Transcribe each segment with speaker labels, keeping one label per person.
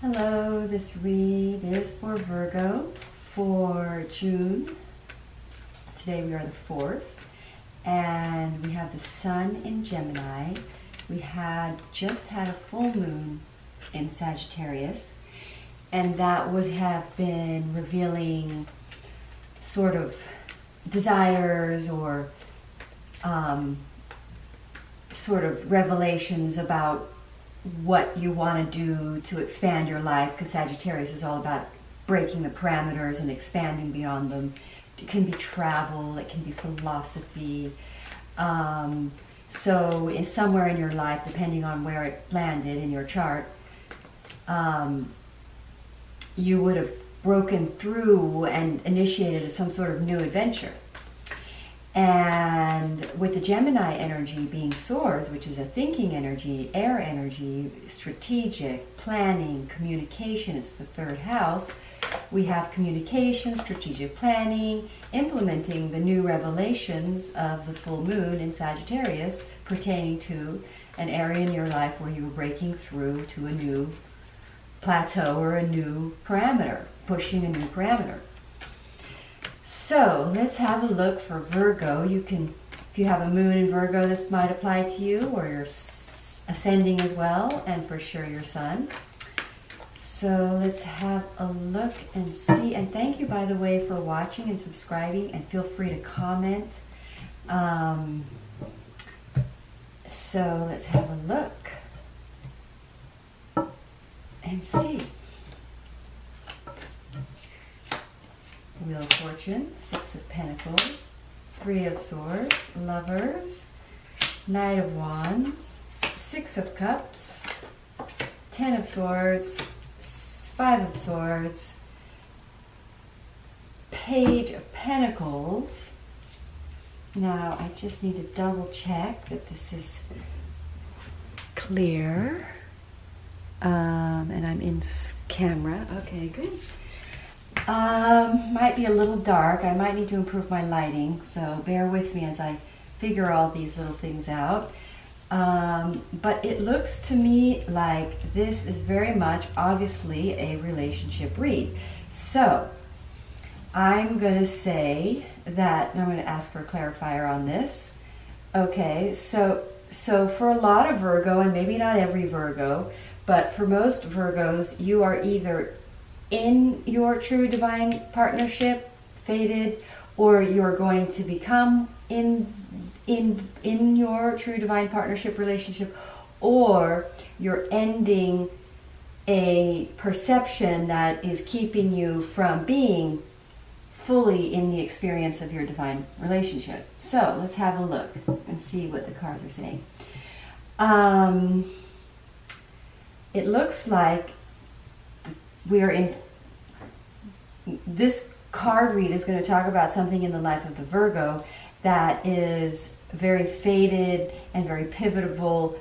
Speaker 1: Hello, this read is for Virgo for June. Today we are the 4th, and we have the Sun in Gemini. We just had a full moon in Sagittarius, and that would have been revealing sort of desires or sort of revelations about what you want to do to expand your life, because Sagittarius is all about breaking the parameters and expanding beyond them. It can be travel, it can be philosophy. So somewhere in your life, depending on where it landed in your chart, you would have broken through and initiated some sort of new adventure. And with the Gemini energy being swords, which is a thinking energy, air energy, strategic, planning, communication, it's the 3rd house. We have communication, strategic planning, implementing the new revelations of the full moon in Sagittarius pertaining to an area in your life where you were breaking through to a new plateau or a new parameter, pushing a new parameter. So let's have a look for Virgo. You can, if you have a moon in Virgo, this might apply to you, or your ascending as well, and for sure your sun. So let's have a look and see. And thank you, by the way, for watching and subscribing, and feel free to comment. So let's have a look and see. Wheel of Fortune, 6 of Pentacles, 3 of Swords, Lovers, Knight of Wands, 6 of Cups, 10 of Swords, 5 of Swords, Page of Pentacles. Now I just need to double check that this is clear. And I'm in camera. Okay, good. Might be a little dark. I might need to improve my lighting, so bear with me as I figure all these little things out. But it looks to me like this is very much obviously a relationship read. So I'm going to say that, and I'm going to ask for a clarifier on this. Okay, so for a lot of Virgo, and maybe not every Virgo, but for most Virgos, you are either in your true divine partnership, fated, or you're going to become in your true divine partnership relationship, or you're ending a perception that is keeping you from being fully in the experience of your divine relationship. So let's have a look and see what the cards are saying. It looks like we are in, this card read is going to talk about something in the life of the Virgo that is very fated and very pivotal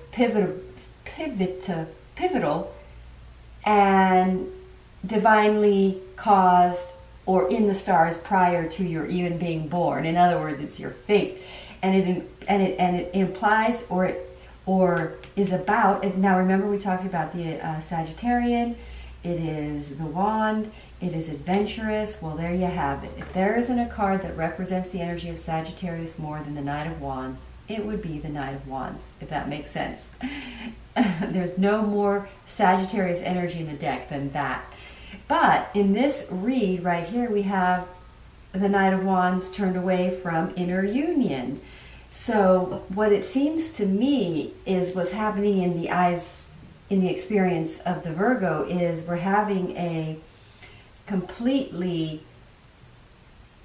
Speaker 1: and divinely caused, or in the stars prior to your even being born. In other words, it's your fate, and it implies or is about. And now remember, we talked about the Sagittarian. It is the wand. It is adventurous. Well, there you have it. If there isn't a card that represents the energy of Sagittarius more than the Knight of Wands, it would be the Knight of Wands, if that makes sense. There's no more Sagittarius energy in the deck than that. But in this read right here, we have the Knight of Wands turned away from inner union. So what it seems to me is what's happening in the eyes, in the experience of the Virgo, is we're having a completely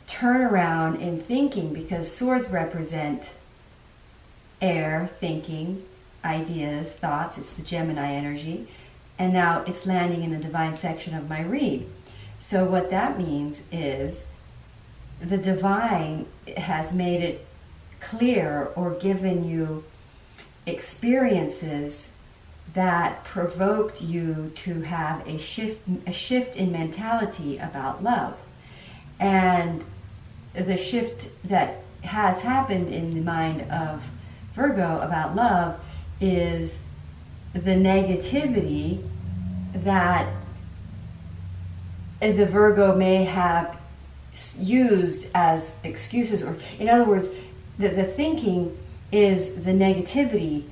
Speaker 1: turnaround in thinking, because swords represent air, thinking, ideas, thoughts. It's the Gemini energy. And now it's landing in the divine section of my read. So what that means is the divine has made it clear or given you experiences that provoked you to have a shift in mentality about love. And the shift that has happened in the mind of Virgo about love is the negativity that the Virgo may have used as excuses, or in other words, the thinking is the negativity.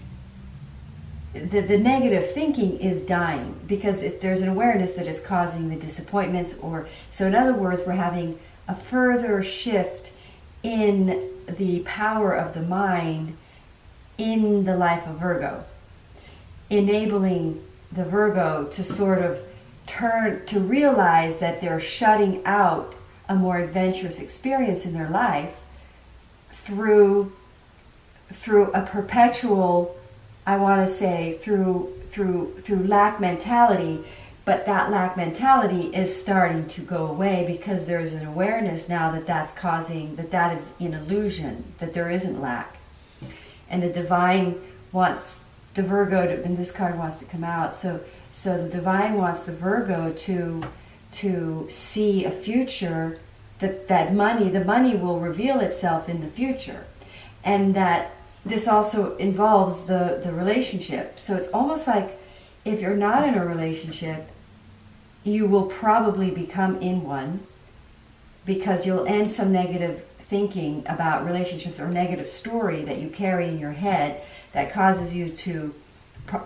Speaker 1: The negative thinking is dying because if there's an awareness that is causing the disappointments, or so in other words, we're having a further shift in the power of the mind in the life of Virgo, enabling the Virgo to sort of turn to realize that they're shutting out a more adventurous experience in their life through a perpetual, I want to say, through lack mentality. But that lack mentality is starting to go away because there's an awareness now that that's causing, that is an illusion, that there isn't lack. And the divine wants the Virgo to, and this card wants to come out, so the divine wants the Virgo to see a future, that the money will reveal itself in the future, and that this also involves the relationship. So it's almost like if you're not in a relationship, you will probably become in one, because you'll end some negative thinking about relationships or negative story that you carry in your head that causes you to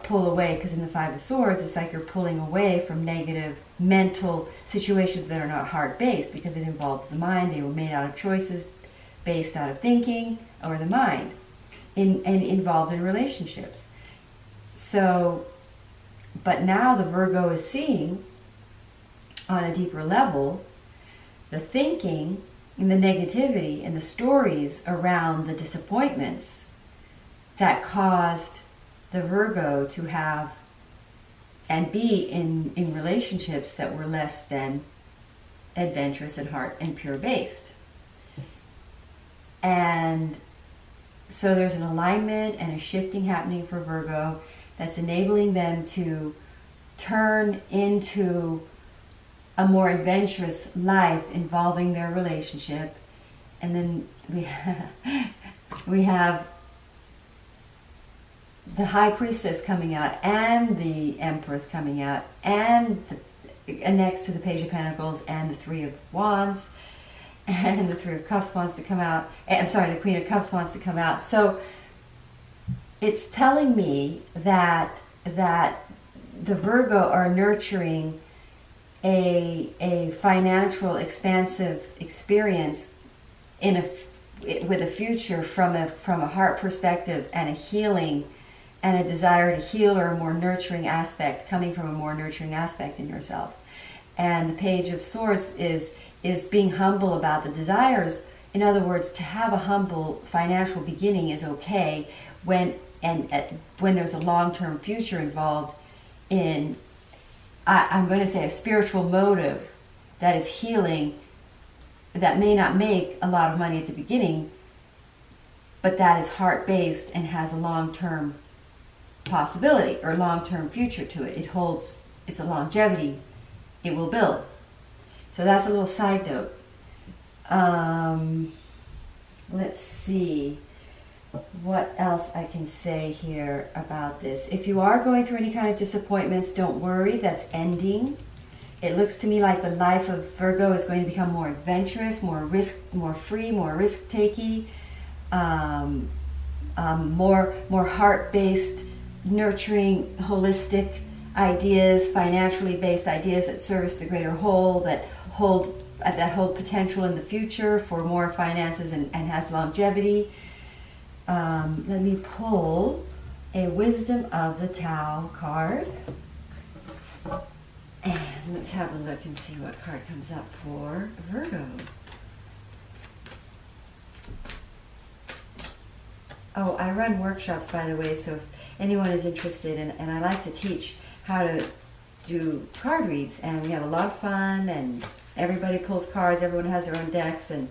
Speaker 1: pull away. Because in the Five of Swords, it's like you're pulling away from negative mental situations that are not heart-based, because it involves the mind. They were made out of choices based out of thinking or the mind, and involved in relationships. So, but now the Virgo is seeing on a deeper level the thinking and the negativity and the stories around the disappointments that caused the Virgo to have and be in relationships that were less than adventurous and heart and pure based. And so there's an alignment and a shifting happening for Virgo that's enabling them to turn into a more adventurous life involving their relationship. And then we have the High Priestess coming out, and the Empress coming out, and next to the Page of Pentacles, and the Three of Wands, and the Three of Cups wants to come out. I'm sorry, the Queen of Cups wants to come out. So it's telling me that the Virgo are nurturing a financial expansive experience with a future from a heart perspective, and a healing and a desire to heal, or a more nurturing aspect, coming from a more nurturing aspect in yourself. And the Page of Swords is being humble about the desires. In other words, to have a humble financial beginning is okay when there's a long-term future involved in, I'm going to say, a spiritual motive that is healing, that may not make a lot of money at the beginning, but that is heart-based and has a long-term possibility or long-term future to it. It holds, it's a longevity, it will build. So that's a little side note. Let's see what else I can say here about this. If you are going through any kind of disappointments, don't worry, that's ending. It looks to me like the life of Virgo is going to become more adventurous, more free, more risk-taking, more heart-based, nurturing, holistic ideas, financially based ideas that service the greater whole, that hold potential in the future for more finances and has longevity. Let me pull a Wisdom of the Tao card. And let's have a look and see what card comes up for Virgo. Oh, I run workshops, by the way, so if anyone is interested, and I like to teach how to do card reads, and we have a lot of fun, and everybody pulls cards, everyone has their own decks, and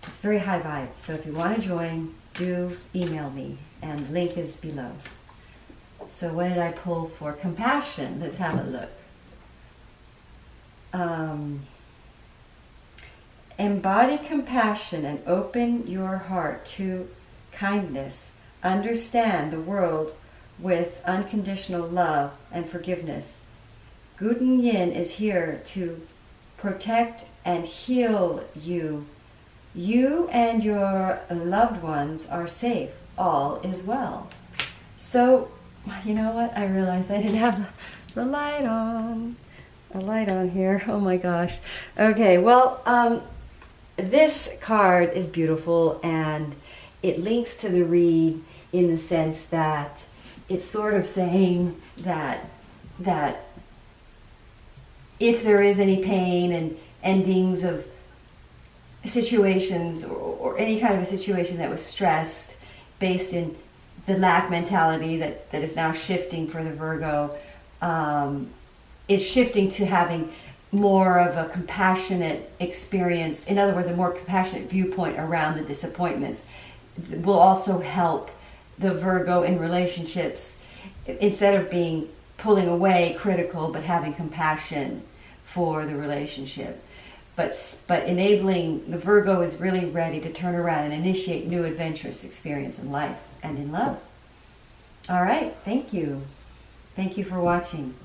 Speaker 1: it's very high vibe. So if you want to join, do email me, and the link is below. So what did I pull for compassion? Let's have a look. Embody compassion and open your heart to kindness. Understand the world with unconditional love and forgiveness. Guten Yin is here to protect and heal you. You and your loved ones are safe. All is well. So, you know what? I realized I didn't have the light on. A light on here. Oh my gosh. Okay, well, this card is beautiful, and it links to the read in the sense that it's sort of saying that if there is any pain and endings of situations, or any kind of a situation that was stressed based in the lack mentality that is now shifting for the Virgo, is shifting to having more of a compassionate experience. In other words, a more compassionate viewpoint around the disappointments will also help the Virgo in relationships, instead of being pulling away, critical, but having compassion for the relationship. But enabling, the Virgo is really ready to turn around and initiate new adventurous experience in life and in love. All right, thank you. Thank you for watching.